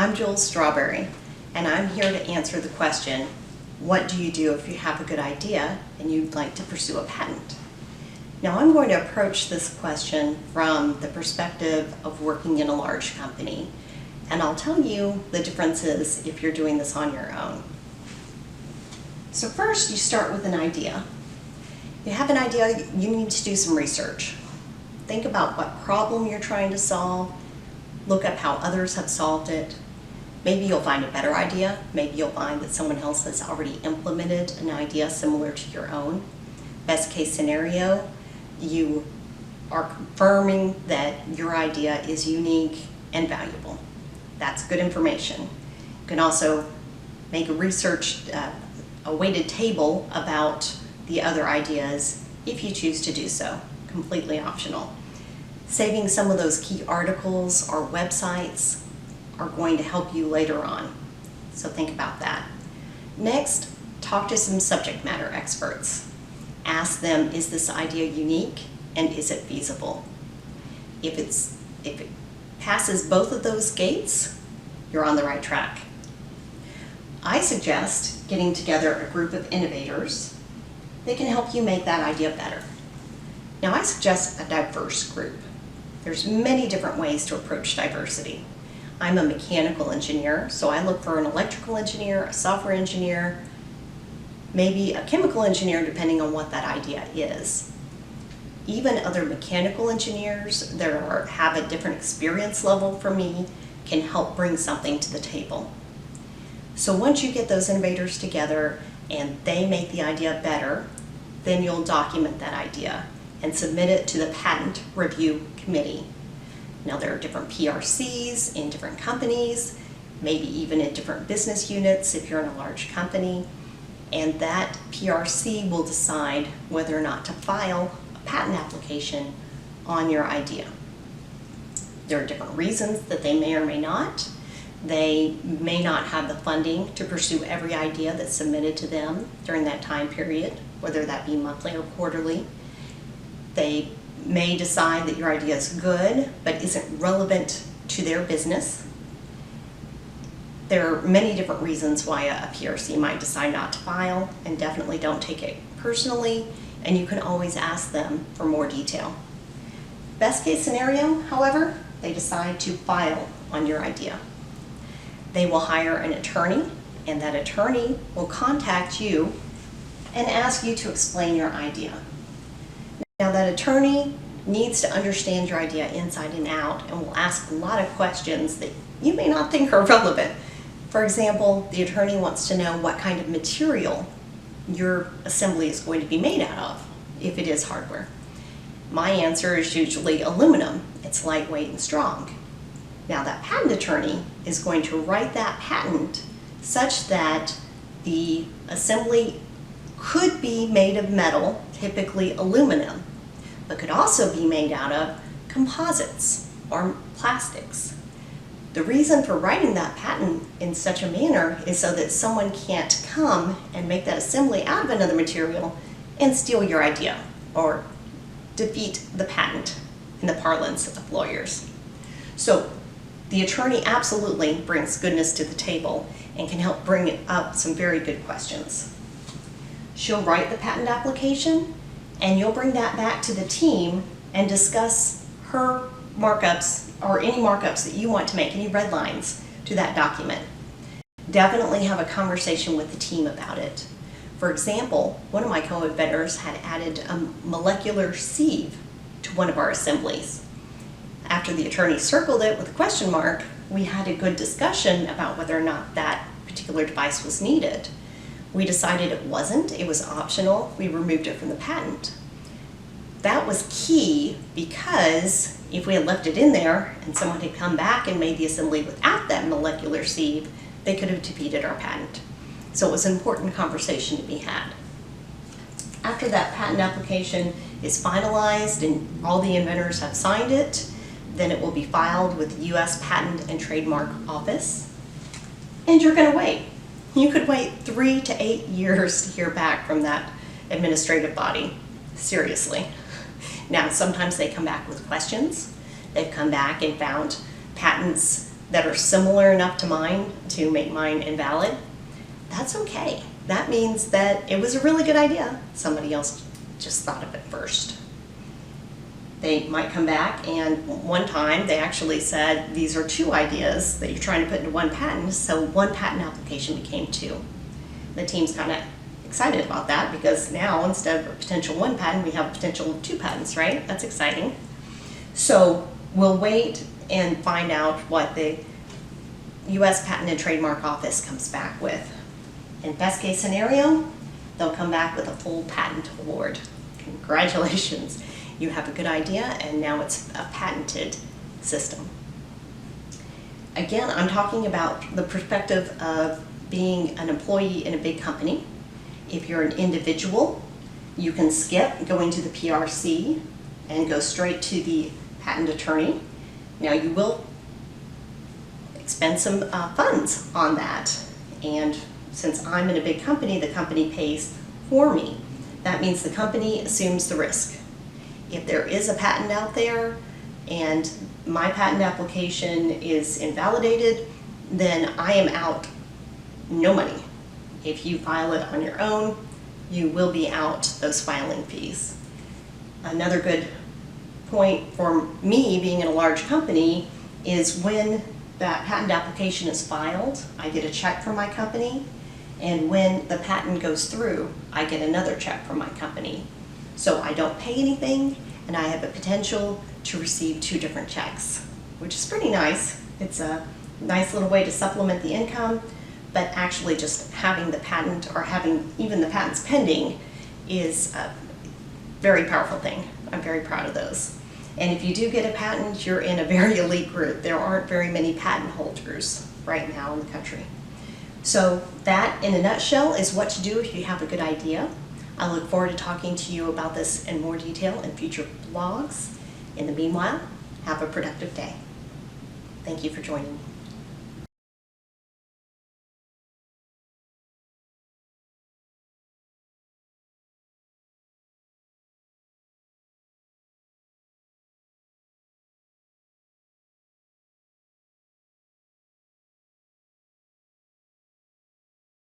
I'm Jules Strawberry, and I'm here to answer the question, what do you do if you have a good idea and you'd like to pursue a patent? Now, I'm going to approach this question from the perspective of working in a large company, and I'll tell you the differences if you're doing this on your own. So first, you start with an idea. You have an idea, you need to do some research. Think about what problem you're trying to solve, look up how others have solved it. Maybe you'll find a better idea. Maybe you'll find that someone else has already implemented an idea similar to your own. Best case scenario, you are confirming that your idea is unique and valuable. That's good information. You can also make a weighted table about the other ideas if you choose to do so, completely optional. Saving some of those key articles or websites are going to help you later on, so think about that. Next, talk to some subject matter experts. Ask them, is this idea unique and is it feasible? If it passes both of those gates, you're on the right track. I suggest getting together a group of innovators that can help you make that idea better. Now, I suggest a diverse group. There's many different ways to approach diversity. I'm a mechanical engineer, so I look for an electrical engineer, a software engineer, maybe a chemical engineer, depending on what that idea is. Even other mechanical engineers that have a different experience level from me can help bring something to the table. So once you get those innovators together and they make the idea better, then you'll document that idea and submit it to the patent review committee. Now, there are different PRCs in different companies, maybe even in different business units if you're in a large company, and that PRC will decide whether or not to file a patent application on your idea. There are different reasons that they may or may not. They may not have the funding to pursue every idea that's submitted to them during that time period, whether that be monthly or quarterly. They may decide that your idea is good, but isn't relevant to their business. There are many different reasons why a PRC might decide not to file, and definitely don't take it personally, and you can always ask them for more detail. Best case scenario, however, they decide to file on your idea. They will hire an attorney, and that attorney will contact you and ask you to explain your idea. Now, that attorney needs to understand your idea inside and out and will ask a lot of questions that you may not think are relevant. For example, the attorney wants to know what kind of material your assembly is going to be made out of, if it is hardware. My answer is usually aluminum. It's lightweight and strong. Now, that patent attorney is going to write that patent such that the assembly could be made of metal, typically aluminum, but could also be made out of composites or plastics. The reason for writing that patent in such a manner is so that someone can't come and make that assembly out of another material and steal your idea or defeat the patent in the parlance of lawyers. So the attorney absolutely brings goodness to the table and can help bring up some very good questions. She'll write the patent application, and you'll bring that back to the team and discuss her markups or any markups that you want to make, any red lines to that document. Definitely have a conversation with the team about it. For example, one of my co-inventors had added a molecular sieve to one of our assemblies. After the attorney circled it with a question mark, we had a good discussion about whether or not that particular device was needed. We decided it wasn't, it was optional. We removed it from the patent. That was key because if we had left it in there and someone had come back and made the assembly without that molecular sieve, they could have defeated our patent. So it was an important conversation to be had. After that patent application is finalized and all the inventors have signed it, then it will be filed with the U.S. Patent and Trademark Office, and you're going to wait. You could wait 3 to 8 years to hear back from that administrative body. Seriously. Now, sometimes they come back with questions. They've come back and found patents that are similar enough to mine to make mine invalid, that's okay. That means that it was a really good idea. Somebody else just thought of it first. They might come back, and one time they actually said, these are two ideas that you're trying to put into one patent, so one patent application became two. The team's kind of excited about that because now instead of a potential one patent, we have a potential two patents, right? That's exciting. So we'll wait and find out what the U.S. Patent and Trademark Office comes back with. In best case scenario, they'll come back with a full patent award. Congratulations. You have a good idea, and now it's a patented system. Again, I'm talking about the perspective of being an employee in a big company. If you're an individual, you can skip going to the PRC and go straight to the patent attorney. Now, you will expend some funds on that, and since I'm in a big company, the company pays for me. That means the company assumes the risk. If there is a patent out there and my patent application is invalidated, then I am out no money. If you file it on your own, you will be out those filing fees. Another good point for me being in a large company is when that patent application is filed, I get a check from my company, and when the patent goes through, I get another check from my company. So I don't pay anything, and I have a potential to receive two different checks, which is pretty nice. It's a nice little way to supplement the income, but actually just having the patent or having even the patents pending is a very powerful thing. I'm very proud of those. And if you do get a patent, you're in a very elite group. There aren't very many patent holders right now in the country. So that, in a nutshell, is what to do if you have a good idea. I look forward to talking to you about this in more detail in future blogs. In the meanwhile, have a productive day. Thank you for joining me.